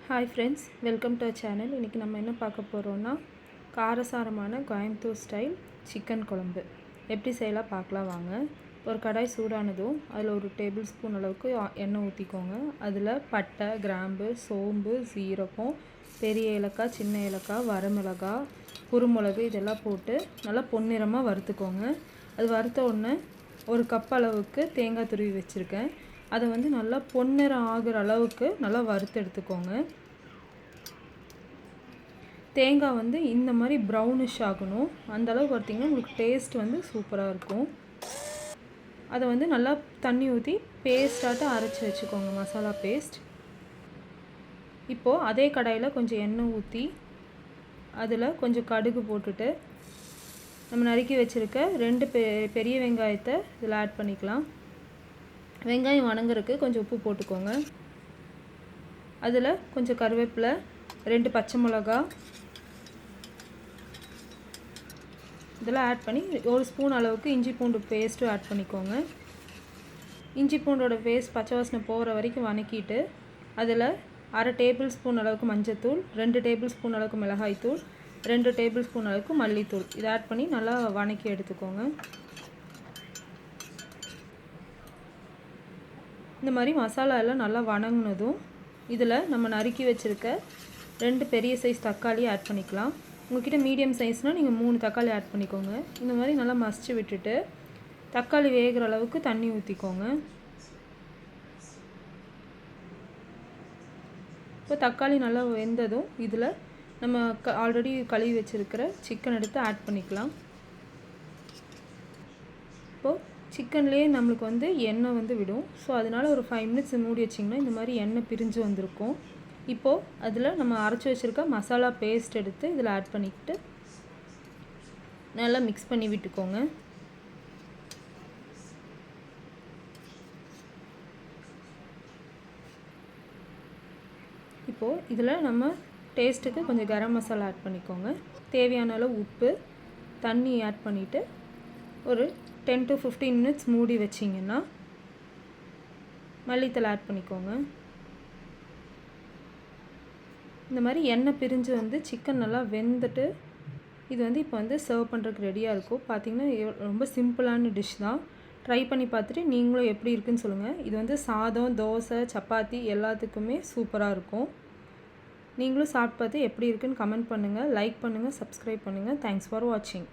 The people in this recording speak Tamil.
Hi friends, welcome to channel. இன்றைக்கி நம்ம என்ன பார்க்க போகிறோன்னா காரசாரமான கோயம்புத்தூர் ஸ்டைல் சிக்கன் குழம்பு எப்படி செய்யலாம் பார்க்கலாம் வாங்க. ஒரு கடாய் சூடானதும் அதில் ஒரு டேபிள் ஸ்பூன் அளவுக்கு எண்ணெய் ஊற்றிக்கோங்க. அதில் பட்டை, கிராம்பு, சோம்பு, சீரகம், பெரிய ஏலக்காய், சின்ன ஏலக்காய், வரமிளகாய், குருமிளகு இதெல்லாம் போட்டு நல்லா பொன்னிறமாக வறுத்துக்கோங்க. அது வறுத்த உடனே ஒரு கப் அளவுக்கு தேங்காய் துருவி வச்சுருக்கேன். அதை நல்லா பொன்னிறம் ஆகிற அளவுக்கு நல்லா வறுத்து எடுத்துக்கோங்க. தேங்காய் இந்த மாதிரி ப்ரௌனிஷ் ஆகணும். அந்த அளவுக்கு வறுத்திங்கன்னா உங்களுக்கு டேஸ்ட் சூப்பராக இருக்கும். அதை நல்லா தண்ணி ஊற்றி பேஸ்ட்டாட்டம் அரைச்சி வச்சுக்கோங்க, மசாலா பேஸ்ட். இப்போது அதே கடாயில் கொஞ்சம் எண்ணெய் ஊற்றி அதில் கொஞ்சம் கடுகு போட்டுட்டு நம்ம நறுக்கி வச்சுருக்க 2 பெரிய வெங்காயத்தை இதில் ஆட் பண்ணிக்கலாம். வெங்காயம் வணங்குறதுக்கு கொஞ்சம் உப்பு போட்டுக்கோங்க. அதில் கொஞ்சம் கருவேப்பிலை, 2 பச்சை மிளகா இதெல்லாம் ஆட் பண்ணி 1 ஸ்பூன் அளவுக்கு இஞ்சி பூண்டு பேஸ்ட்டும் ஆட் பண்ணிக்கோங்க. இஞ்சி பூண்டோட பேஸ்ட் பச்சை வாசனை போகிற வரைக்கும் வணக்கிட்டு அதில் 1/2 டேபிள் ஸ்பூன் அளவுக்கு மஞ்சத்தூள், 2 டேபிள் ஸ்பூன் அளவுக்கு மிளகாய்த்தூள், 2 டேபிள் ஸ்பூன் அளவுக்கு மல்லித்தூள் இதை ஆட் பண்ணி நல்லா வணக்கி எடுத்துக்கோங்க. இந்த மாதிரி மசாலா எல்லாம் நல்லா வணங்கினதும் இதில் நம்ம நறுக்கி வச்சுருக்க 2 பெரிய சைஸ் தக்காளி ஆட் பண்ணிக்கலாம். உங்கள்கிட்ட மீடியம் சைஸ்னால் நீங்கள் 3 தக்காளி ஆட் பண்ணிக்கோங்க. இந்த மாதிரி நல்லா மசிச்சு விட்டுட்டு தக்காளி வேகிற அளவுக்கு தண்ணி ஊற்றிக்கோங்க. இப்போ தக்காளி நல்லா வெந்ததும் இதில் நம்ம ஆல்ரெடி கழுவி வச்சுருக்கிற சிக்கன் எடுத்து ஆட் பண்ணிக்கலாம். இப்போது சிக்கன்லேயே நம்மளுக்கு எண்ணெய் விடும். ஸோ அதனால் ஒரு 5 மினிட்ஸ் மூடி வச்சிங்கன்னா இந்த மாதிரி எண்ணெய் பிரிஞ்சு வந்திருக்கும். இப்போது அதில் நம்ம அரைச்சி வச்சுருக்க மசாலா பேஸ்ட் எடுத்து இதில் ஆட் பண்ணிக்கிட்டு நல்லா மிக்ஸ் பண்ணி விட்டுக்கோங்க. இப்போது இதில் நம்ம டேஸ்ட்டுக்கு கொஞ்சம் கரம் மசாலா ஆட் பண்ணிக்கோங்க. தேவையான அளவு உப்பு, தண்ணி ஆட் பண்ணிவிட்டு ஒரு 10 to 15 மினிட்ஸ் மூடி வச்சிங்கன்னா மல்லித்தலை ஆட் பண்ணிக்கோங்க. இந்த மாதிரி எண்ணெய் பிரிஞ்சு சிக்கன் நல்லா வெந்துட்டு இது இப்போ சர்வ் பண்ணுறதுக்கு ரெடியாக இருக்கும். பார்த்திங்கன்னா ரொம்ப சிம்பிளான டிஷ் தான். ட்ரை பண்ணி பார்த்துட்டு நீங்களும் எப்படி இருக்குன்னு சொல்லுங்கள். இது சாதம், தோசை, சப்பாத்தி எல்லாத்துக்குமே சூப்பராக இருக்கும். நீங்களும் சாப்பிட்டு பார்த்து எப்படி இருக்குன்னு கமெண்ட் பண்ணுங்கள், லைக் பண்ணுங்கள், சப்ஸ்கிரைப் பண்ணுங்கள். தேங்க்ஸ் ஃபார் வாட்சிங்.